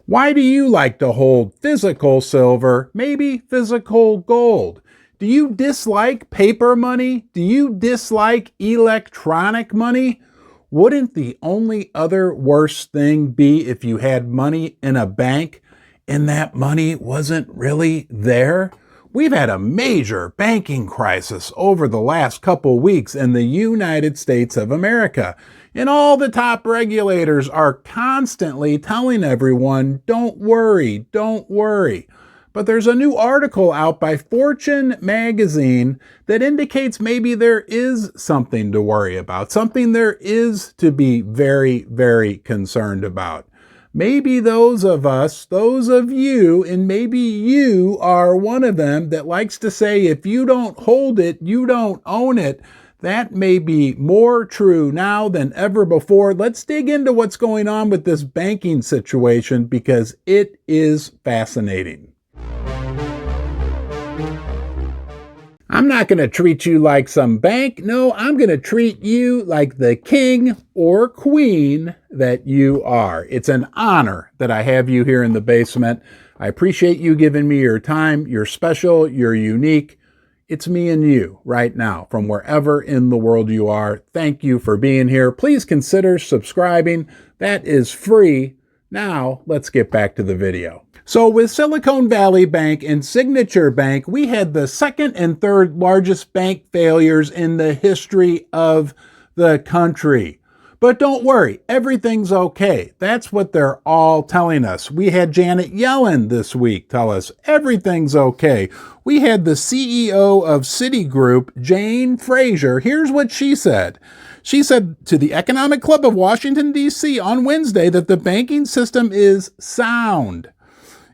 Why do you like to hold physical silver, maybe physical gold? Do you dislike paper money? Do you dislike electronic money? Wouldn't the only other worst thing be if you had money in a bank and that money wasn't really there? We've had a major banking crisis over the last couple weeks in the United States of America. And all the top regulators are constantly telling everyone, don't worry, don't worry. But there's a new article out by Fortune magazine that indicates maybe there is something to worry about, something there is to be very, very concerned about. Maybe those of us, those of you, and maybe you are one of them that likes to say, if you don't hold it, you don't own it. That may be more true now than ever before. Let's dig into what's going on with this banking situation because it is fascinating. I'm not going to treat you like some bank. No, I'm going to treat you like the king or queen that you are. It's an honor that I have you here in the basement. I appreciate you giving me your time. You're special. You're unique. It's me and you right now from wherever in the world you are. Thank you for being here. Please consider subscribing. That is free. Now, let's get back to the video. So with Silicon Valley Bank and Signature Bank, we had the second and third largest bank failures in the history of the country. But don't worry, everything's okay. That's what they're all telling us. We had Janet Yellen this week tell us everything's okay. We had the CEO of Citigroup, Jane Fraser. Here's what she said. She said to the Economic Club of Washington, D.C. on Wednesday that the banking system is sound.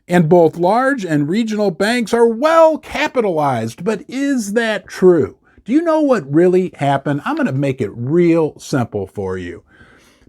And both large and regional banks are well capitalized. But is that true? Do you know what really happened? I'm going to make it real simple for you.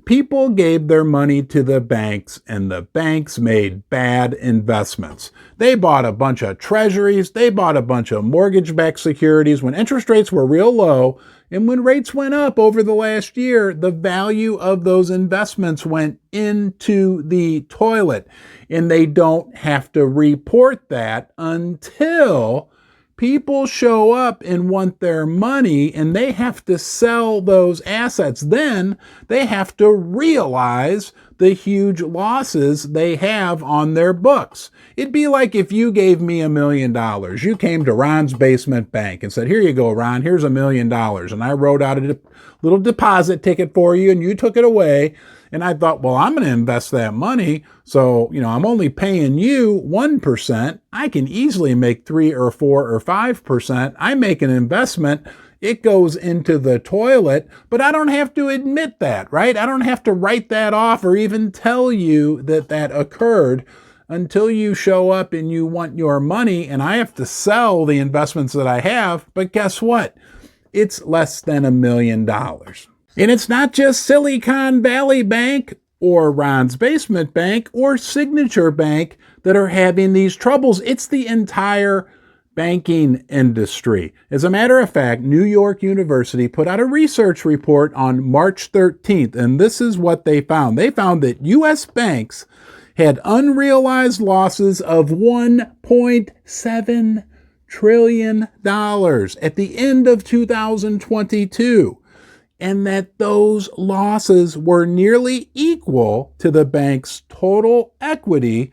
People gave their money to the banks, and the banks made bad investments. They bought a bunch of treasuries. They bought a bunch of mortgage-backed securities when interest rates were real low. And when rates went up over the last year, the value of those investments went into the toilet. And they don't have to report that until people show up and want their money, and they have to sell those assets. Then they have to realize the huge losses they have on their books. It'd be like if you gave me $1 million. You came to Ron's Basement Bank and said, here you go, Ron, here's $1 million. And I wrote out a little deposit ticket for you, and you took it away. And I thought, well, I'm going to invest that money. So, I'm only paying you 1%. I can easily make 3 or 4 or 5%. I make an investment. It goes into the toilet, but I don't have to admit that, right? I don't have to write that off or even tell you that that occurred until you show up and you want your money, and I have to sell the investments that I have. But guess what? It's less than $1 million. And it's not just Silicon Valley Bank or Ron's Basement Bank or Signature Bank that are having these troubles. It's the entire banking industry. As a matter of fact, New York University put out a research report on March 13th, and this is what they found. They found that U.S. banks had unrealized losses of $1.7 trillion at the end of 2022. And that those losses were nearly equal to the bank's total equity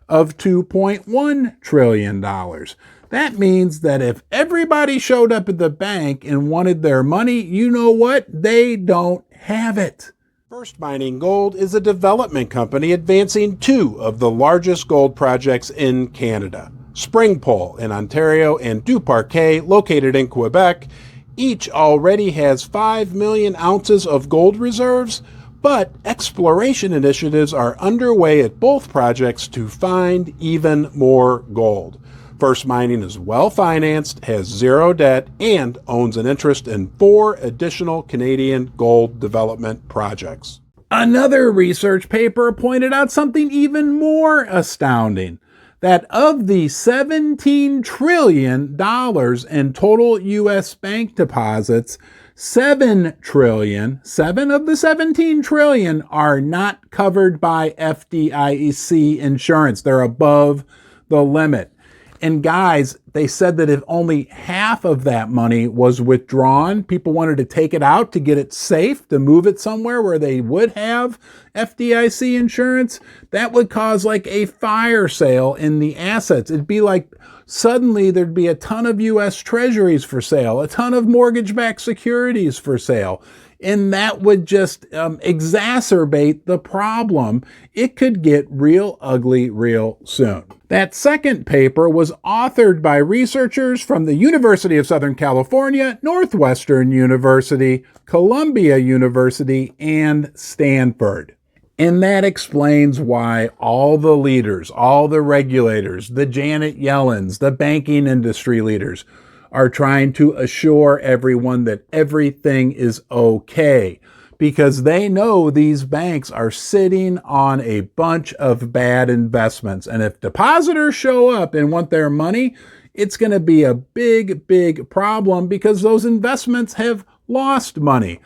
of $2.1 trillion. That means that if everybody showed up at the bank and wanted their money, you know what? They don't have it. First Mining Gold is a development company advancing 2 of the largest gold projects in Canada. Springpole in Ontario and Duparquet, located in Quebec, each already has 5 million ounces of gold reserves, but exploration initiatives are underway at both projects to find even more gold. First Mining is well-financed, has 0 debt, and owns an interest in 4 additional Canadian gold development projects. Another research paper pointed out something even more astounding. That of the $17 trillion in total U.S. bank deposits, 7 trillion, 7 of the 17 trillion are not covered by FDIC insurance. They're above the limit. And guys, they said that if only half of that money was withdrawn, people wanted to take it out to get it safe, to move it somewhere where they would have FDIC insurance, that would cause like a fire sale in the assets. It'd be like suddenly there'd be a ton of U.S. treasuries for sale, a ton of mortgage-backed securities for sale. And that would just exacerbate the problem. It could get real ugly real soon. That second paper was authored by researchers from the University of Southern California, Northwestern University, Columbia University, and Stanford. And that explains why all the leaders, all the regulators, the Janet Yellens, the banking industry leaders are trying to assure everyone that everything is okay, because they know these banks are sitting on a bunch of bad investments. And if depositors show up and want their money, it's going to be a big, big problem because those investments have lost money.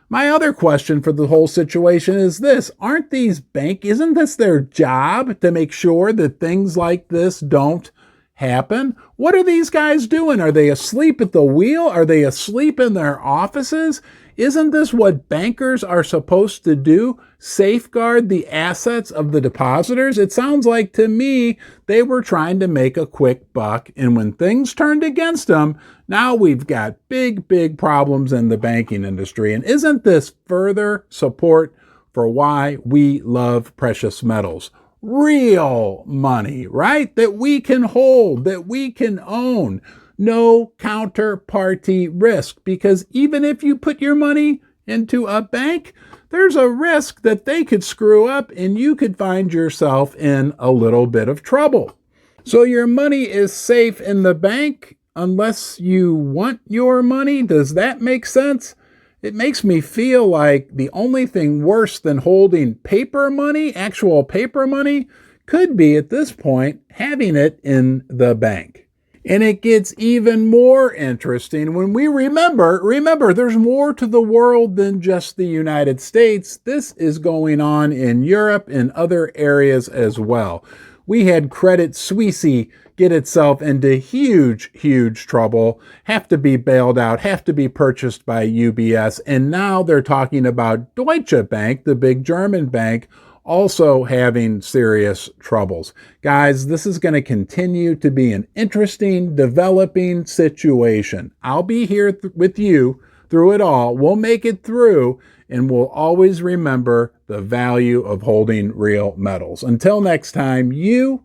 My other question for the whole situation is this: isn't this their job to make sure that things like this don't happen? What are these guys doing? Are they asleep at the wheel? Are they asleep in their offices? Isn't this what bankers are supposed to do? Safeguard the assets of the depositors? It sounds like to me they were trying to make a quick buck, and when things turned against them, now we've got big, big problems in the banking industry. And isn't this further support for why we love precious metals? Real money, right? That we can hold, that we can own. No counterparty risk, because even if you put your money into a bank, there's a risk that they could screw up and you could find yourself in a little bit of trouble. So your money is safe in the bank unless you want your money. Does that make sense? It makes me feel like the only thing worse than holding paper money, actual paper money, could be at this point having it in the bank. And it gets even more interesting when we remember, there's more to the world than just the United States. This is going on in Europe and other areas as well. We had Credit Suisse get itself into huge, huge trouble, have to be bailed out, have to be purchased by UBS. And now they're talking about Deutsche Bank, the big German bank, also having serious troubles. Guys, this is going to continue to be an interesting, developing situation. I'll be here with you through it all. We'll make it through, and we'll always remember the value of holding real metals. Until next time, you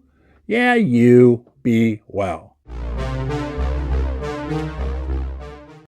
be well.